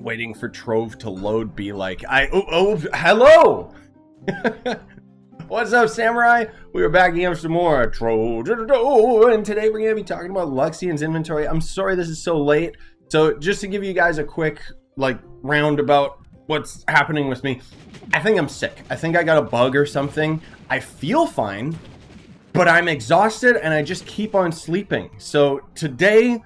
waiting for Trove to load be like, hello! What's up, Samurai? We are back again for some more Trove, and today we're going to be talking about LUXION'S inventory. I'm sorry this is so late. So just to give you guys a quick, roundabout what's happening with me, I think I'm sick. I think I got a bug or something. I feel fine, but I'm exhausted and I just keep on sleeping. So today,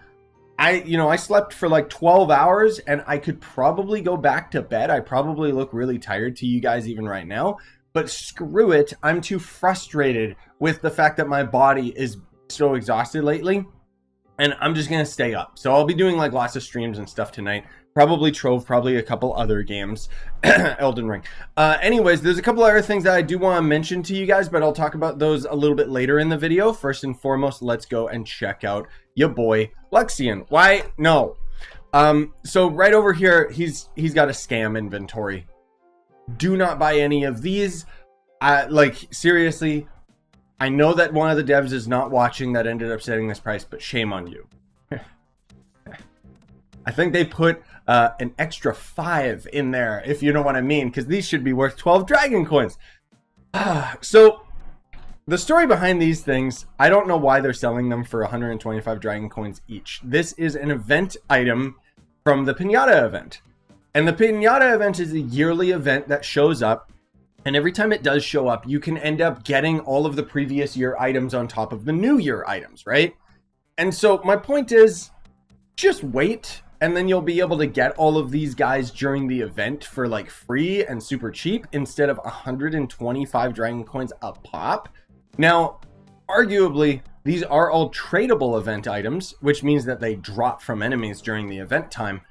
I slept for like 12 hours and I could probably go back to bed. I probably look really tired to you guys even right now, but screw it. I'm too frustrated with the fact that my body is so exhausted lately, and I'm just going to stay up. So I'll be doing like lots of streams and stuff tonight. Probably Trove, probably a couple other games, Elden Ring. Anyways, there's a couple other things that I do want to mention to you guys, but I'll talk about those a little bit later in the video. First and foremost, let's go and check out your boy Luxion. Why? No. So right over here, he's got a scam inventory. Do not buy any of these. Seriously, I know that one of the devs is not watching that ended up setting this price, but shame on you. I think they put an extra 5 in there, if you know what I mean, because these should be worth 12 dragon coins. So the story behind these things, I don't know why they're selling them for 125 dragon coins each. This is an event item from the Pinata event. And the Pinata event is a yearly event that shows up. And every time it does show up, you can end up getting all of the previous year items on top of the new year items, right? And so my point is, just wait, and then you'll be able to get all of these guys during the event for like free and super cheap instead of 125 dragon coins a pop. Now, arguably, these are all tradable event items, which means that they drop from enemies during the event time.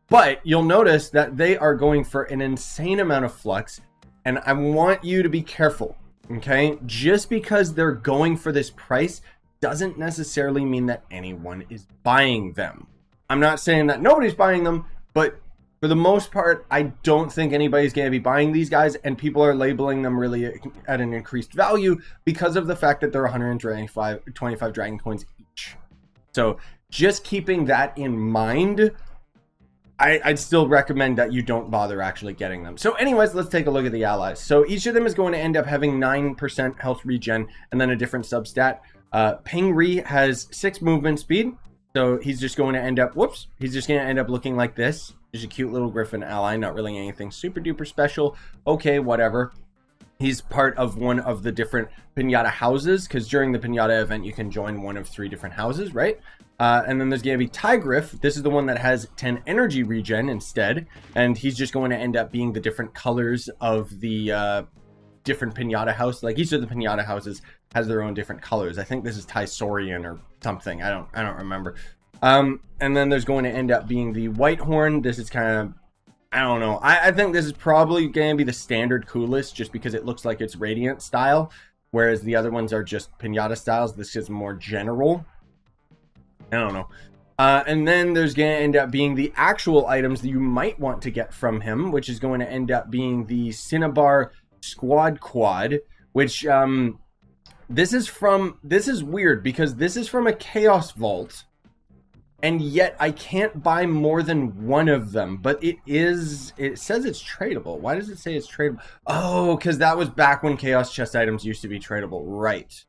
But you'll notice that they are going for an insane amount of flux, and I want you to be careful, okay? Just because they're going for this price doesn't necessarily mean that anyone is buying them. I'm not saying that nobody's buying them, but for the most part, I don't think anybody's going to be buying these guys, and people are labeling them really at an increased value because of the fact that they're 125 dragon coins each. So just keeping that in mind, I'd still recommend that you don't bother actually getting them. So anyways, let's take a look at the allies. So each of them is going to end up having 9% health regen and then a different substat. Pingry has 6 movement speed. So he's just going to end up, he's just going to end up looking like this. Just a cute little griffin ally, not really anything super duper special. Okay, whatever. He's part of one of the different Pinata houses, because during the Pinata event, you can join one of 3 different houses, right? And then there's going to be Tygrif. This is the one that has 10 energy regen instead. And he's just going to end up being the different colors of the different Pinata house. Like each of the Pinata houses has their own different colors. I think this is Tysorian or something. I don't remember. And then there's going to end up being the Whitehorn. This is kind of, I don't know. I think this is probably going to be the standard coolest just because it looks like it's Radiant style, whereas the other ones are just Pinata styles. This is more general. I don't know. And then there's going to end up being the actual items that you might want to get from him, which is going to end up being the Cinnabar Squad Quad, which this is weird because this is from a Chaos Vault, and yet I can't buy more than one of them, but it says it's tradable. Why does it say it's tradable? Oh, because that was back when Chaos Chest items used to be tradable, right?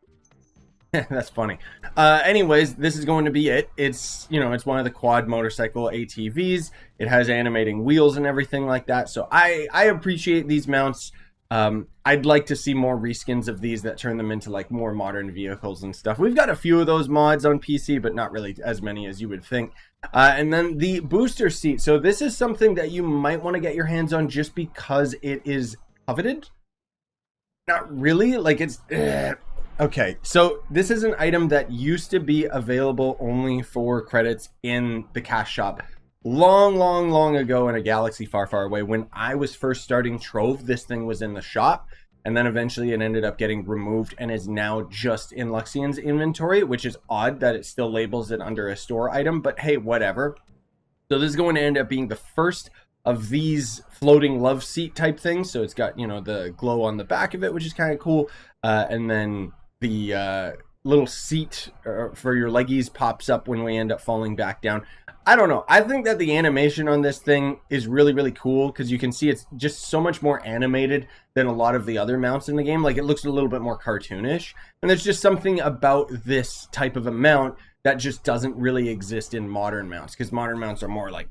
That's funny. Anyways, this is going to be it. It's, it's one of the quad motorcycle ATVs. It has animating wheels and everything like that. So I appreciate these mounts. I'd like to see more reskins of these that turn them into like more modern vehicles and stuff. We've got a few of those mods on PC, but not really as many as you would think. And then the booster seat. So this is something that you might want to get your hands on just because it is coveted. Not really, like it's... Okay, so this is an item that used to be available only for credits in the cash shop long ago in a galaxy far away. When I was first starting Trove, this thing was in the shop, and then eventually it ended up getting removed and is now just in LUXION'S inventory, which is odd that it still labels it under a store item, but hey, whatever. So this is going to end up being the first of these floating love seat type things. So it's got, the glow on the back of it, which is kind of cool, and then the little seat for your leggies pops up when we end up falling back down. I don't know. I think that the animation on this thing is really, really cool because you can see it's just so much more animated than a lot of the other mounts in the game. Like, it looks a little bit more cartoonish. And there's just something about this type of a mount that just doesn't really exist in modern mounts, because modern mounts are more like,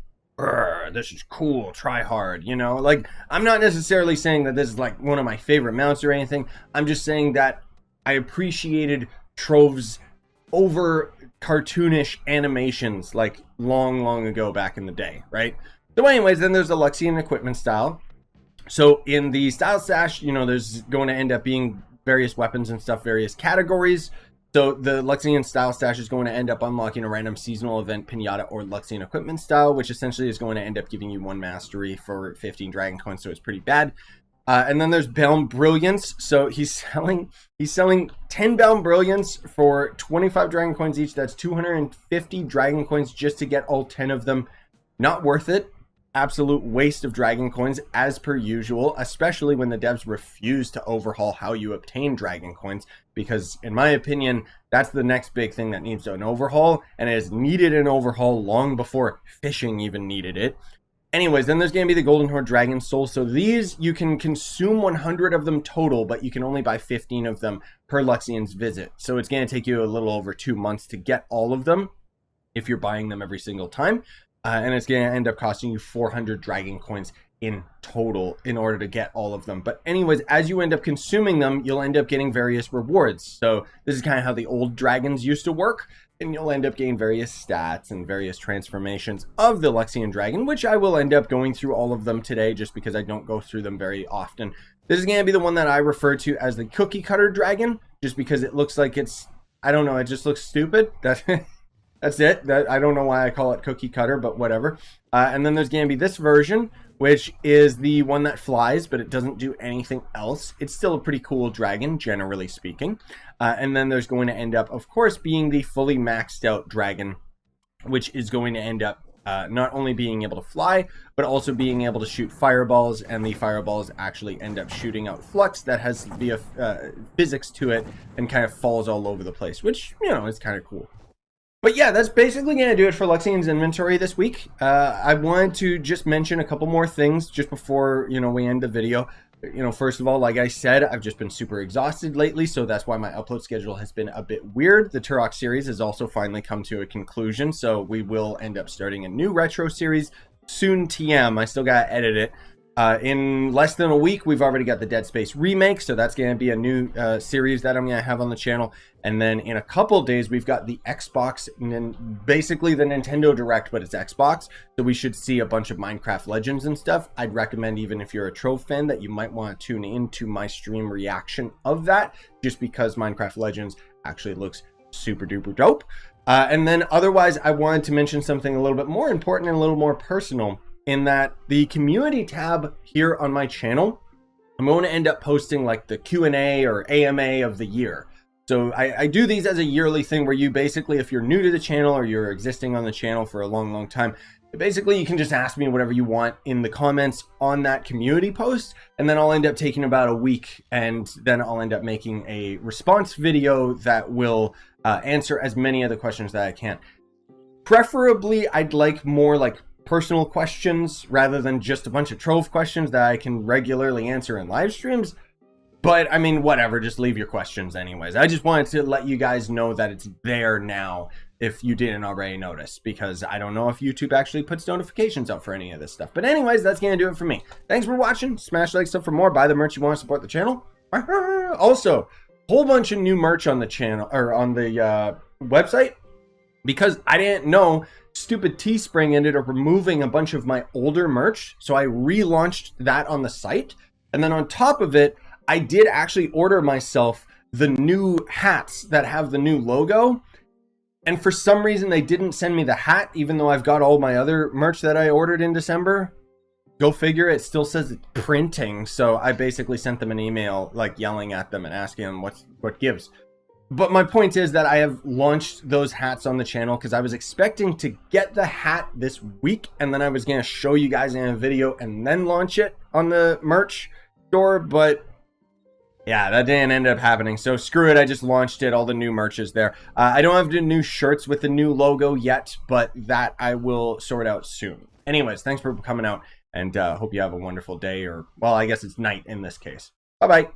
this is cool, try hard, you know? Like, I'm not necessarily saying that this is like one of my favorite mounts or anything. I'm just saying that I appreciated Trove's over cartoonish animations like long ago back in the day, right? So anyways, then there's the Luxion equipment style. So in the style stash, you know, there's going to end up being various weapons and stuff, various categories. So the Luxion style stash is going to end up unlocking a random seasonal event pinata or Luxion equipment style, which essentially is going to end up giving you 1 mastery for 15 dragon coins, so it's pretty bad. And then there's Bound Brilliance. So he's selling 10 Bound Brilliance for 25 dragon coins each. That's 250 dragon coins just to get all 10 of them. Not worth it. Absolute waste of dragon coins as per usual, especially when the devs refuse to overhaul how you obtain dragon coins, because in my opinion, that's the next big thing that needs an overhaul, and it has needed an overhaul long before fishing even needed it. Anyways, then there's going to be the Golden Hoard Dragon Souls. So these, you can consume 100 of them total, but you can only buy 15 of them per LUXION'S visit. So it's going to take you a little over 2 months to get all of them if you're buying them every single time. And it's going to end up costing you 400 dragon coins in total in order to get all of them. But anyways, as you end up consuming them, you'll end up getting various rewards. So this is kind of how the old dragons used to work. And you'll end up getting various stats and various transformations of the Luxion dragon, which I will end up going through all of them today just because I don't go through them very often. This is going to be the one that I refer to as the cookie cutter dragon, just because it looks like it's, I don't know, it just looks stupid. That's it. I don't know why I call it cookie cutter, but whatever. And then there's going to be this version, which is the one that flies, but it doesn't do anything else. It's still a pretty cool dragon, generally speaking. And then there's going to end up, of course, being the fully maxed out dragon, which is going to end up not only being able to fly, but also being able to shoot fireballs, and the fireballs actually end up shooting out flux that has the physics to it and kind of falls all over the place, which, you know, is kind of cool. But yeah, that's basically going to do it for Luxion's inventory this week. I wanted to just mention a couple more things just before, you know, we end the video. You know, first of all, like I said, I've just been super exhausted lately, so that's why my upload schedule has been a bit weird. The Turok series has also finally come to a conclusion, so we will end up starting a new retro series soon. TM, I still got to edit it. In less than a week, we've already got the Dead Space remake, so that's going to be a new series that I'm going to have on the channel. And then in a couple days, we've got the Xbox, and basically the Nintendo Direct, but it's Xbox. So we should see a bunch of Minecraft Legends and stuff. I'd recommend, even if you're a Trove fan, that you might want to tune into my stream reaction of that, just because Minecraft Legends actually looks super duper dope. And then otherwise, I wanted to mention something a little bit more important and a little more personal, in that the community tab here on my channel, I'm going to end up posting like the Q&A or AMA of the year. So I do these as a yearly thing where you basically, if you're new to the channel or you're existing on the channel for a long time, basically you can just ask me whatever you want in the comments on that community post, and then I'll end up taking about a week, and then I'll end up making a response video that will answer as many of the questions that I can. Preferably, I'd like more like personal questions rather than just a bunch of Trove questions that I can regularly answer in live streams. But I mean, whatever, just leave your questions anyways. I just wanted to let you guys know that it's there now if you didn't already notice, because I don't know if YouTube actually puts notifications out for any of this stuff. But anyways, that's gonna do it for me. Thanks for watching. Smash like stuff for more. Buy the merch you want to support the channel. Also, whole bunch of new merch on the channel, or on the website, because I didn't know stupid Teespring ended up removing a bunch of my older merch, so I relaunched that on the site. And then on top of it, I did actually order myself the new hats that have the new logo, and for some reason they didn't send me the hat, even though I've got all my other merch that I ordered in December. Go figure, it still says it's printing. So I basically sent them an email like yelling at them and asking them what gives. But my point is that I have launched those hats on the channel because I was expecting to get the hat this week, and then I was going to show you guys in a video and then launch it on the merch store. But Yeah, that didn't end up happening. So screw it. I just launched it. All the new merch is there. I don't have the new shirts with the new logo yet, but that I will sort out soon. Anyways, thanks for coming out, and hope you have a wonderful day, or, well, I guess it's night in this case. Bye-bye.